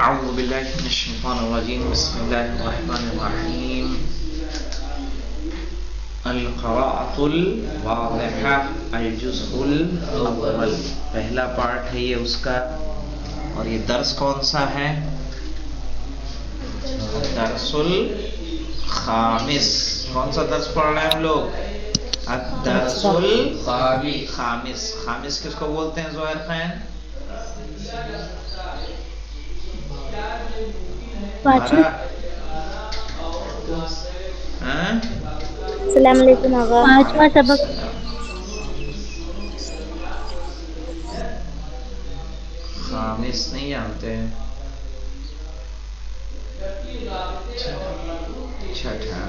اعوذ باللہ من الشیطان الرجیم بسم اللہ الرحمن الرحیم القراءۃ الواضحہ الجزء الاول، پہلا پارٹ ہے یہ اس کا. اور یہ درس کون سا ہے؟ درس الخامس. کون سا درس پڑھ رہے ہیں ہم لوگ؟ الدرس الخامس. خامس کس کو بولتے ہیں زہیر خان؟ السلام علیکم آغا. پانچواں سبق. خامس نہیں جانتے؟ چھٹا.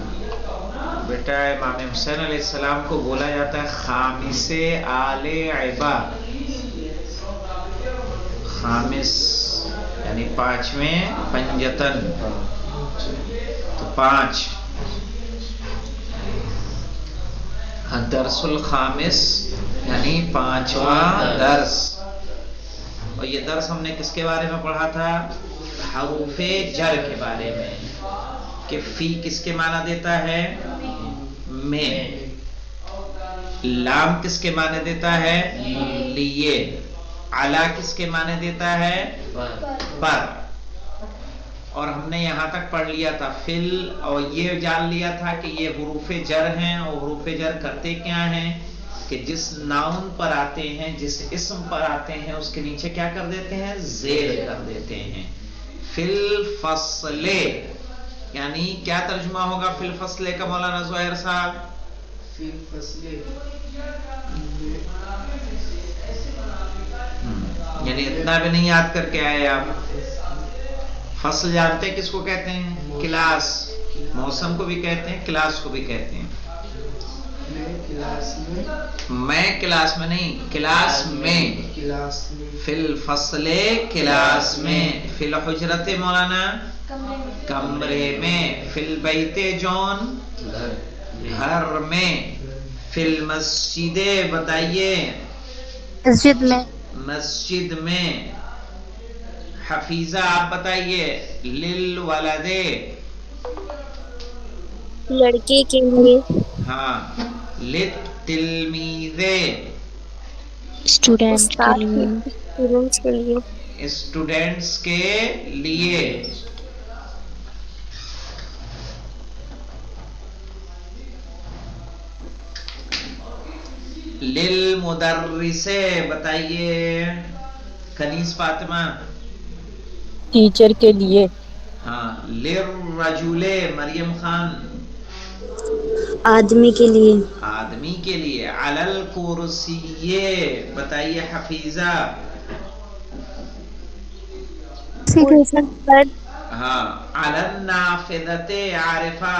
بیٹا امام حسین علیہ السلام کو بولا جاتا ہے خامس آل عبا. خامس یعنی پانچویں پنجتن، تو پانچ. درس الخامس یعنی پانچواں درس. اور یہ درس ہم نے کس کے بارے میں پڑھا تھا؟ حروف جر کے بارے میں، کہ فی کس کے معنی دیتا ہے؟ میں. لام کس کے معنی دیتا ہے؟ لیے. علا کس کے معنی دیتا ہے؟ پر. اور ہم نے یہاں تک پڑھ لیا تھا فل، اور یہ جان لیا تھا کہ یہ حروف جر ہیں. اور حروف جر کرتے کیا ہیں کہ جس ناؤن پر آتے ہیں، جس اسم پر آتے ہیں، اس کے نیچے کیا کر دیتے ہیں؟ زیر کر دیتے ہیں. فل فصل یعنی کیا ترجمہ ہوگا فل فصل کا مولانا زہیر صاحب؟ فل فصل یعنی اتنا بھی نہیں یاد کر کے آئے آپ. فصل جانتے کس کو کہتے ہیں؟ کلاس. موسم کو بھی کہتے ہیں، کلاس کو بھی کہتے ہیں. میں کلاس میں نہیں، کلاس میں. فی الفصل کلاس میں. فی الحجرت مولانا کمرے میں. فی البیت جون گھر میں. فی المسجد بتائیے. مسجد میں. مسجد میں. حفیظہ آپ بتائیے. للولد لڑکے کے لیے. ہاں. للتلمیذ اسٹوڈینٹ کے استاد لیے. اسٹوڈنٹس کے لیے. اسٹوڈینٹس کے لیے. للمدرس بتائیے. کنیز فاطمہ. ٹیچر کے لیے. ہاں. للرجل مریم خان. آدمی کے لیے. آدمی کے لیے. علی الکرسی بتائیے حفیظہ. کرسی پر. ہاں. علی النافذۃ عارفہ.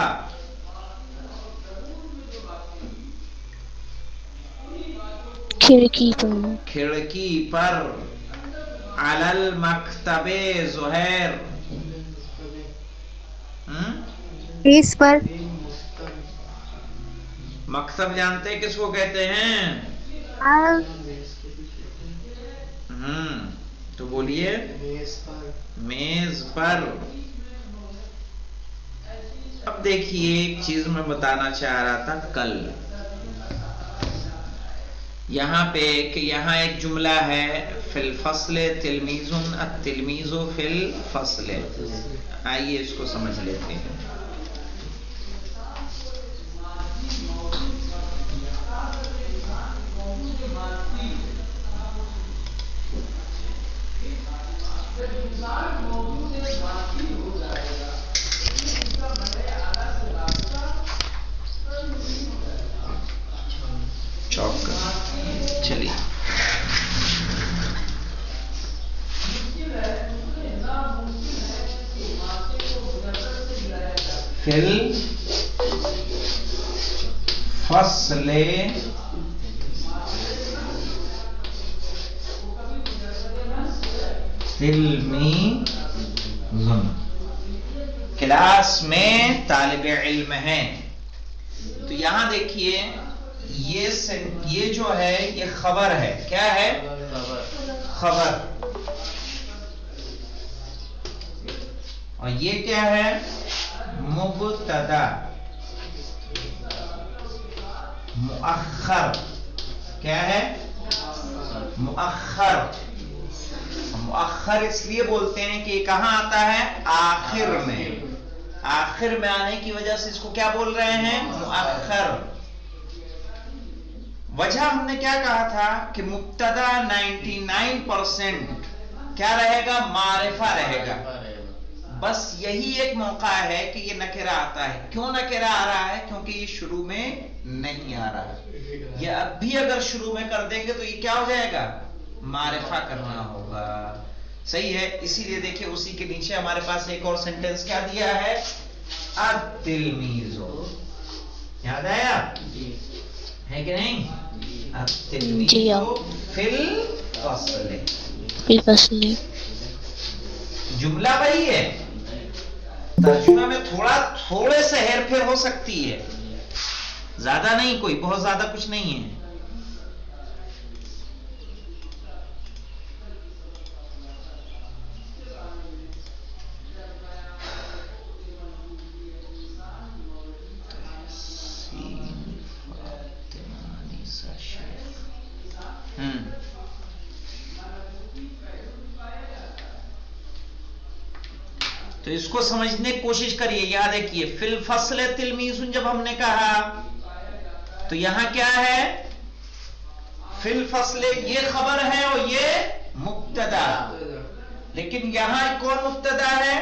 کھڑکی پر. کھڑکی پر. علی المکتب زہیر. میز پر. مکتب جانتے کس کو کہتے ہیں؟ تو بولیے. میز پر. اب دیکھیے ایک چیز میں بتانا چاہ رہا تھا کل یہاں پہ، کہ یہاں ایک جملہ ہے فی الفصل تلمیذ التلمیذ فی الفصل. آئیے اس کو سمجھ لیتے ہیں. چوک چلیے. فی الفصل تلمیذ. کلاس میں طالب علم ہیں. تو یہاں دیکھیے یہ جو ہے یہ خبر ہے. کیا ہے؟ خبر. اور یہ کیا ہے؟ مبتدا مؤخر. کیا ہے؟ مؤخر. مؤخر اس لیے بولتے ہیں کہ یہ کہاں آتا ہے؟ آخر میں. آخر میں آنے کی وجہ سے اس کو کیا بول رہے ہیں؟ مؤخر. وجہ ہم نے کیا کہا تھا کہ مبتدا 99% کیا رہے گا؟ معرفہ رہے گا. بس یہی ایک موقع ہے کہ یہ نکرہ آتا ہے. کیوں نکرہ آ رہا ہے؟ کیونکہ یہ شروع میں نہیں آ رہا ہے. یہ اب بھی اگر شروع میں کر دیں گے تو یہ کیا ہو جائے گا؟ معرفہ کرنا ہوگا. صحیح ہے. اسی لیے دیکھیں اسی کے نیچے ہمارے پاس ایک اور سینٹنس کیا دیا ہے؟ التلمیذ. یاد آیا ہے کہ نہیں؟ التلمیذ فی الفصل. فی الفصل. جملہ وہی ہے، ترجمہ میں تھوڑے سے ہیر پھیر ہو سکتی ہے، زیادہ نہیں، کوئی بہت زیادہ کچھ نہیں ہے. تو اس کو سمجھنے کی کوشش کریے. یاد رکھیے فی الفصل تلمیذ جب ہم نے کہا تو یہاں کیا ہے؟ فی الفصل یہ خبر ہے اور یہ مبتدا. لیکن یہاں کون مبتدا ہے؟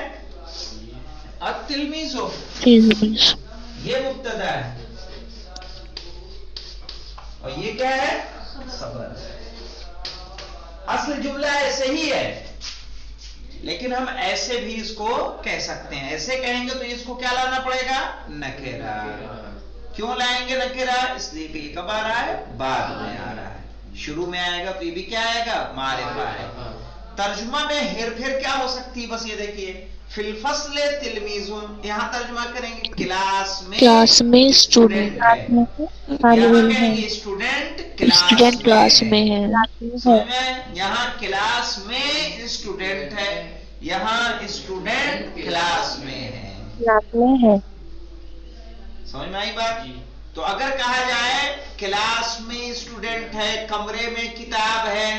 التلمیذ. یہ مبتدا ہے اور یہ کیا ہے؟ خبر. اصل جملہ ایسے ہی ہے لیکن ہم ایسے بھی اس کو کہہ سکتے ہیں. ایسے کہیں گے تو اس کو کیا لانا پڑے گا؟ نکرہ. کیوں لائیں گے نکرہ؟ اس لیے کہ یہ کب آ رہا ہے؟ بعد میں آ رہا ہے. شروع میں آئے گا تو یہ بھی کیا آئے گا؟ معرفہ آئے گا. ترجمہ میں ہیر پھیر کیا ہو سکتی ہے؟ بس یہ دیکھیے فی الفصل تلمیذ، یہاں ترجمہ کریں گے کلاس میں اسٹوڈنٹ ہے. یہاں کہیں گے اسٹوڈنٹ کلاس میں ہے. سمجھ میں؟ یہاں کلاس میں اسٹوڈنٹ ہے، یہاں اسٹوڈنٹ کلاس میں ہے. سمجھ میں آئی بات؟ تو اگر کہا جائے کلاس میں اسٹوڈنٹ ہے، کمرے میں کتاب ہے،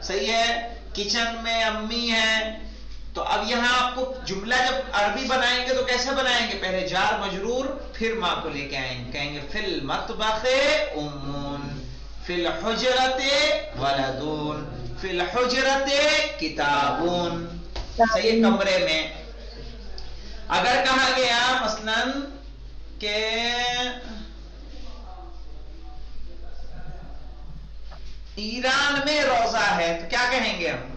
صحیح ہے، کچن میں امی ہے، تو اب یہاں آپ کو جملہ جب عربی بنائیں گے تو کیسے بنائیں گے؟ پہلے جار مجرور پھر ماں کو لے کے آئیں گے. کہیں گے فی المطبخ امون، فی الحجرت ولدون، فی الحجرت کتابون. صحیح. کمرے میں. اگر کہا گیا مثلا کہ ایران میں روزہ ہے تو کیا کہیں گے ہم؟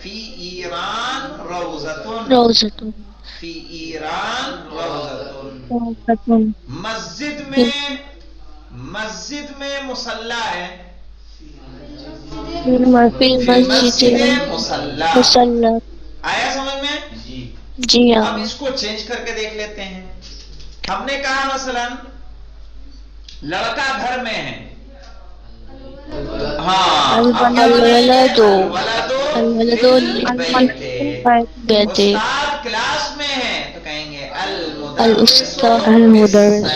فی ایران روزتن. فی ایران روزتن. مسجد میں مصلی ہے. مسجد مصلی. آیا سمجھ میں؟ جی ہاں. اب اس کو چینج کر کے دیکھ لیتے ہیں. ہم نے کہا مثلا لڑکا گھر میں ہے. ہاں. استاد کلاس میں ہے تو کہیں گے المدرس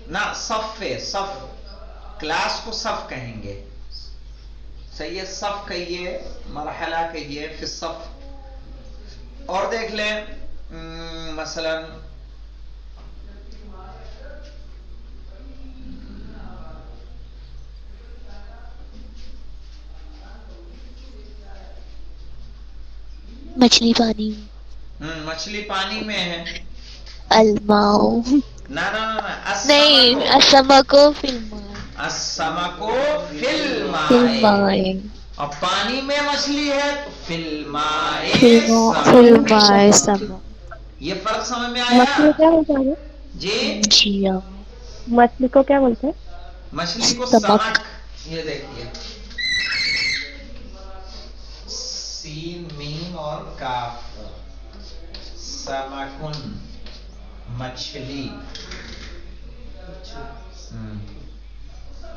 نہ صف کلاس کو صف کہیں گے. صحیح ہے. صف کہیے، مرحلہ کہیے، پھر صف. اور دیکھ لیں مثلا مچھلی پانی. مچھلی پانی میں ہے. الماؤ. نہ نہیں، السمک فی الماء. السمک فی الماء. اور پانی میں مچھلی ہے تو فی الماء سمک. یہ فرق سمجھ میں آیا؟ مچھلی کیا بولتے ہیں؟ جی جی ہاں. مچھلی کو کیا بولتے ہیں؟ مچھلی کو سمک. یہ دیکھیے سین میم اور کاف. سمکن مچھلی.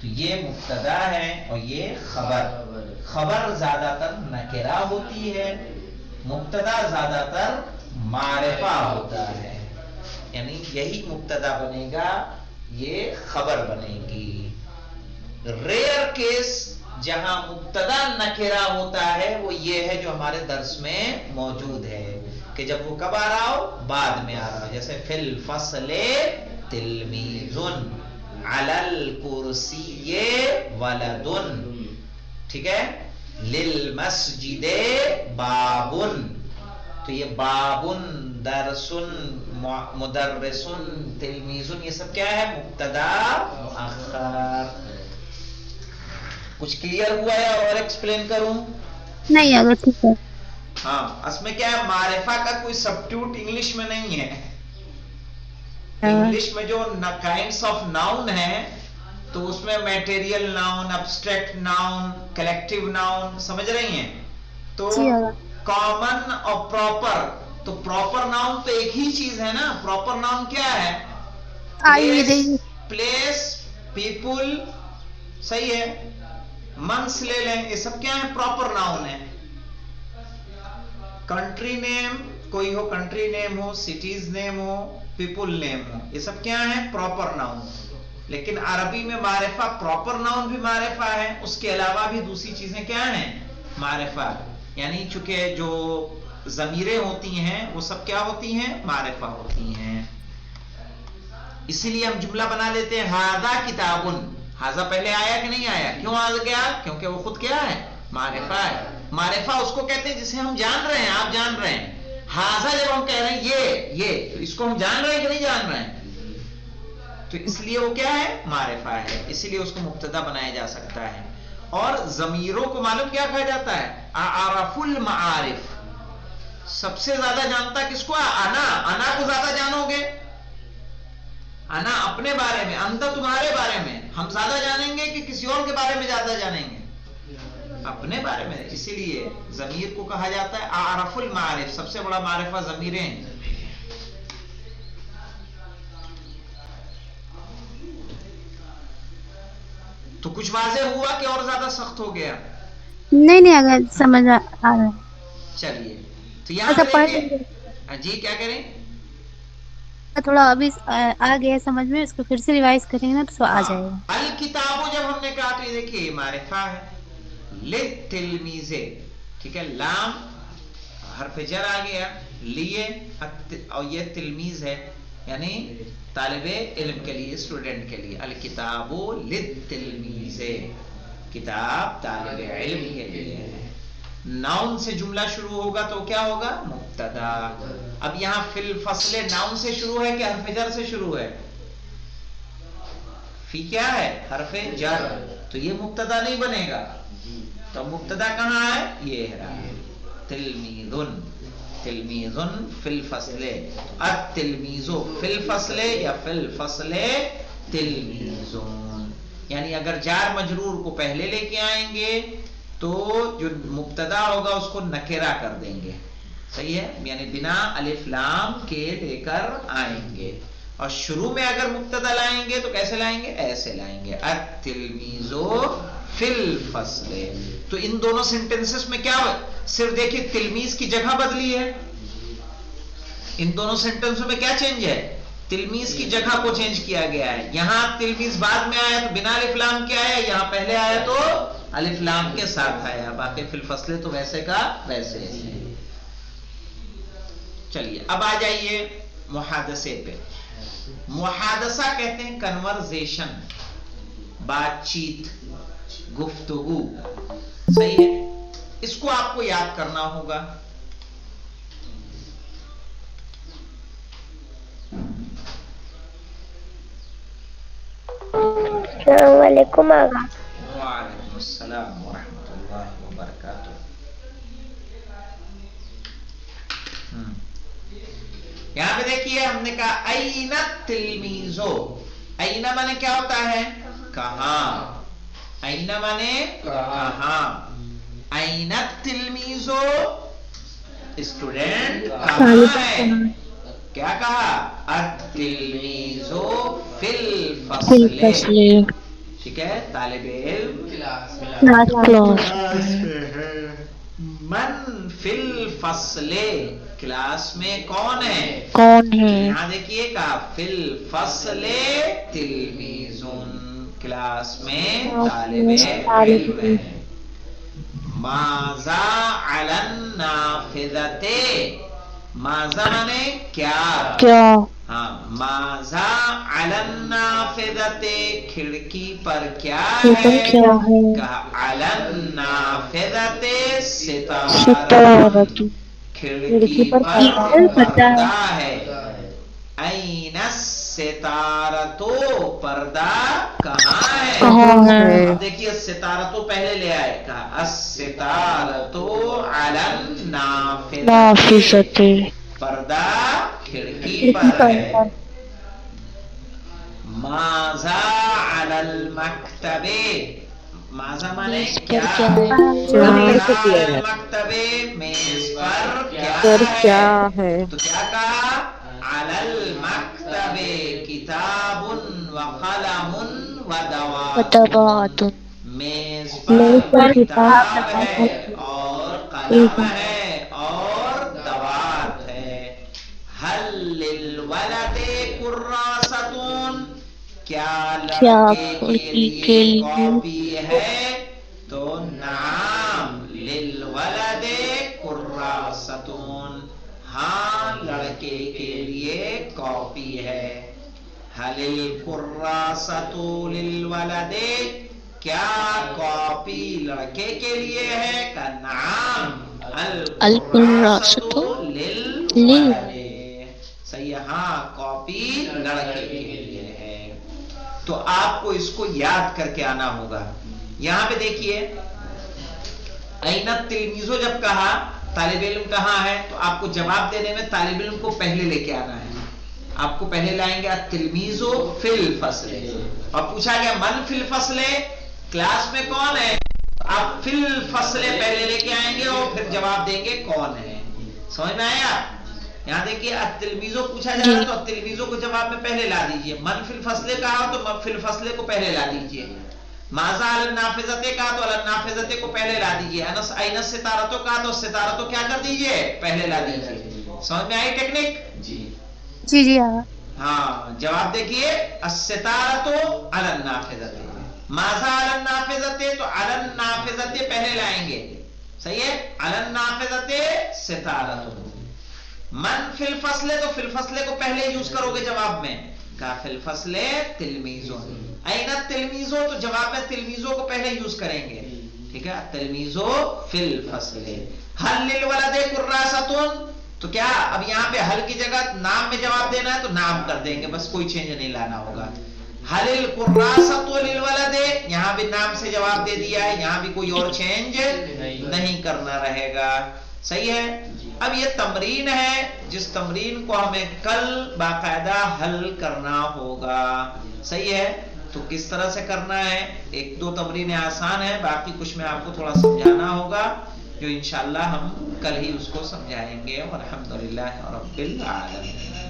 تو یہ مبتدا ہے اور یہ خبر. خبر زیادہ تر نکرہ ہوتی ہے، مبتدا زیادہ تر معرفہ ہوتا ہے. یعنی یہی مبتدا بنے گا، یہ خبر بنے گی. ریئر کیس جہاں مبتدا نکرہ ہوتا ہے وہ یہ ہے جو ہمارے درس میں موجود ہے کہ جب وہ کب آ رہا ہو؟ بعد میں آ رہا ہو. جیسے فی الفصل تلمیذ، علی الکرسی ولد، ٹھیک ہے، للمسجد باب. تو یہ بابن، درسن، مدرسن، تلمیذن، یہ سب کیا ہے؟ مبتدا مؤخر. کچھ کلیئر ہوا ہے اور ایکسپلین کروں؟ نہیں اگر ٹھیک ہے. ہاں، اس میں کیا ہے، معرفہ کا کوئی سبسٹیوٹ انگلش میں نہیں ہے. انگلش میں جو کائنڈس آف ناؤن ہے تو اس میں material noun, abstract noun, collective noun, سمجھ رہی ہیں؟ تو کامن اور پراپر. تو پراپر ناؤن تو ایک ہی چیز ہے نا. پراپر ناؤن کیا ہے؟ پلیس، پیپل، صحیح ہے. منس لے لیں، یہ سب کیا ہے؟ پراپر ناؤن ہے. کنٹری نیم کوئی ہو، کنٹری نیم ہو، سٹیز نیم ہو، پیپل نیم ہو، یہ سب کیا ہے؟ Proper noun. لیکن عربی میں معرفہ، پراپر ناؤن بھی معرفہ ہے، اس کے علاوہ بھی دوسری چیزیں کیا ہیں؟ معرفہ. یعنی چونکہ جو ضمیریں ہوتی ہیں وہ سب کیا ہوتی ہیں؟ معرفہ ہوتی ہیں. اسی لیے ہم جملہ بنا لیتے ہیں ھذا کتاب. ھذا پہلے آیا کہ نہیں آیا؟ کیوں آ گیا؟ کیونکہ وہ خود کیا ہے؟ معرفہ ہے. معرفہ اس کو کہتے ہیں جسے ہم جان رہے ہیں، آپ جان رہے ہیں. ھذا جب ہم کہہ رہے ہیں یہ تو اس کو ہم جان رہے ہیں کہ نہیں جان رہے ہیں؟ تو اس لیے وہ کیا ہے؟ معرفہ ہے. اسی لیے اس کو مبتدا بنایا جا سکتا ہے. اور ضمیروں کو معلوم کیا کہا جاتا ہے؟ اعرف المعارف. سب سے زیادہ جانتا کس کو؟ انا کو زیادہ جانو گے. انا اپنے بارے میں، انت تمہارے بارے میں. ہم زیادہ جانیں گے کہ کسی اور کے بارے میں زیادہ جانیں گے؟ اپنے بارے میں. اسی لیے ضمیر کو کہا جاتا ہے اعرف المعارف. سب سے بڑا معرفہ ضمیریں ہیں. تو کچھ واضح ہوا کہ اور زیادہ سخت ہو گیا؟ نہیں اگر سمجھ آ رہا ہے. چلیے تو یہاں پہ دیکھیں. جی کیا کریں؟ تھوڑا ابھی آ گیا سمجھ میں، اس کو پھر سے ریوائز کریں گے نا تو آ جائے گا. الکتاب جب ہم نے کہا تو یہ دیکھیے معرفہ ہے. للتلمیذ، ٹھیک ہے، لام حرف جر آ گیا، لیے، اور یہ تلمیذ ہے یعنی طالب علم کے لیے، اسٹوڈنٹ کے لیے. الکتاب للتلمیذ، کتاب طالب علم کے لیے ہے. ناؤن سے جملہ شروع ہوگا تو کیا ہوگا؟ مبتدا. اب یہاں فی الفصل ناؤن سے شروع ہے کہ حرف جر سے شروع ہے؟ فی کیا ہے؟ حرف جر. تو یہ مبتدا نہیں بنے گا. تو مبتدا کہاں ہے؟ یہ ہے تلمیذن. تلمیذن فی الفصل. التلمیذ فی الفصل یا فی الفصل تلمیذن. یعنی اگر جار مجرور کو پہلے لے کے آئیں گے تو جو مبتدا ہوگا اس کو نکرہ کر دیں گے. صحیح ہے، یعنی بنا الف لام کے لے کر آئیں گے. اور شروع میں اگر مبتدا لائیں گے تو کیسے لائیں گے؟ ایسے لائیں گے التلمیذ فی الفصل. تو ان دونوں سینٹنسز میں کیا صرف دیکھیے تلمیذ کی جگہ بدلی ہے. ان دونوں سینٹنسوں میں کیا چینج ہے؟ تلمیذ کی جگہ کو چینج کیا گیا ہے. یہاں تلمیذ بعد میں آیا تو بنا الف لام کے آیا، یہاں پہلے آیا تو الف لام کے ساتھ آیا. باقی فی الفصل تو ویسے کا ویسے ہے. چلیے اب آ جائیے محادثے پہ. محادثہ کہتے ہیں کنورزیشن، بات چیت، گفتگو. صحیح ہے، اس کو آپ کو یاد کرنا ہوگا. السلام علیکم آقا. وعلیکم السلام ورحمۃ اللہ وبرکاتہ. یہاں پہ دیکھیے ہم نے کہا این التلمیذ. این مانے کیا ہوتا ہے؟ کہاں. این مانے کہاں. این التلمیذ، اسٹوڈنٹ کہاں ہے؟ کیا کہا؟ التلمیذ فی الفصل. ٹھیک ہے، طالب علم کلاس کلاس میں ہے. من فی الفصل، کلاس میں کون ہے؟ کون ہے؟ یہاں دیکھیے گا فی الفصل تلمیذون، کلاس میں طالب علم ہے. ماذا علی النافذۃ، ماذا مانے کیا، ہاں ماذا علی النافذۃ، کھڑکی پر کیا ہے، کہا علی النافذۃ ستارۃ، کھڑکی پر پردہ ہے. این الستارۃ، پردہ کہاں ہے؟ اب دیکھیے ستارۃ پہلے لے آئے، کہا الستارۃ علی النافذۃ، پردہ کھڑکی پر ہے. ماذا علی المکتب، ماذا مانے کیا، ماذا علی المکتب، میز پر کیا ہے، تو کیا کہا علی المکتب کتاب وقلم ودوات، میز پر کتاب ہے اور قلم ہے اور دوات ہے. حل للولد کراسۃ، کیا لڑکے کے لیے کاپی ہے، تو نعم للولد کراسۃ، ہاں لڑکے کے لیے کاپی ہے. حل الکراسۃ للولد، کیا کاپی لڑکے کے لیے ہے، کا نعم الکراسۃ للولد، صحیح ہے، ہاں کاپی لڑکے کے لیے ہے. تو آپ کو اس کو یاد کر کے آنا ہوگا. یہاں پہ دیکھیے این التلمیذ جب کہا طالب علم کہاں ہے، تو آپ کو جواب دینے میں طالب علم کو پہلے لے کے آنا ہے. آپ کو پہلے لائیں گے التلمیذ فی الفصل، اور پوچھا گیا من فی الفصل، کلاس میں کون ہے، آپ فی الفصل پہلے لے کے آئیں گے اور پھر جواب دیں گے کون ہے. سمجھ میں آیا؟ یہاں دیکھیے التلمیذ پوچھا جا رہا ہے تو التلمیذ کو جواب میں پہلے لا دیجئے. من فی الفصل کہا تو فی الفصل کو پہلے لا دیجئے. ماذا علی النافذۃ کہا تو علی النافذۃ کو پہلے لا دیجئے. این الستارۃ کہا تو ستارۃ کو کیا کر دیجئے، پہلے لا دیجئے. سمجھ میں آئی ٹیکنیک؟ جی جی ہاں. جواب دیکھیے الستارۃ علی النافذۃ، ماذا علی النافذۃ، تو علی النافذۃ پہلے لائیں گے، صحیح ہے، علی النافذۃ ستارۃ. من فی الفصل، تو فی الفصل کو پہلے یوز کرو گے جواب میں، کہا فی الفصل تلمیذ. این التلمیذ، تو جواب میں تلمیذوں کو پہلے یوز کریں گے، ٹھیک ہے، تلمیذ فی الفصل. حل للولد کراسۃ، تو کیا اب یہاں پہ حل کی جگہ نام میں جواب دینا ہے تو نام کر دیں گے، بس کوئی چینج نہیں لانا ہوگا. حل الکراسۃ للولد، یہاں بھی نام سے جواب دے دیا ہے، یہاں بھی کوئی اور چینج نہیں کرنا رہے گا. صحیح ہے. اب یہ تمرین ہے جس تمرین کو ہمیں کل باقاعدہ حل کرنا ہوگا. صحیح ہے. تو کس طرح سے کرنا ہے، ایک دو تمرینیں آسان ہیں، باقی کچھ میں آپ کو تھوڑا سمجھانا ہوگا جو انشاءاللہ ہم کل ہی اس کو سمجھائیں گے. والحمدللہ رب العالمین.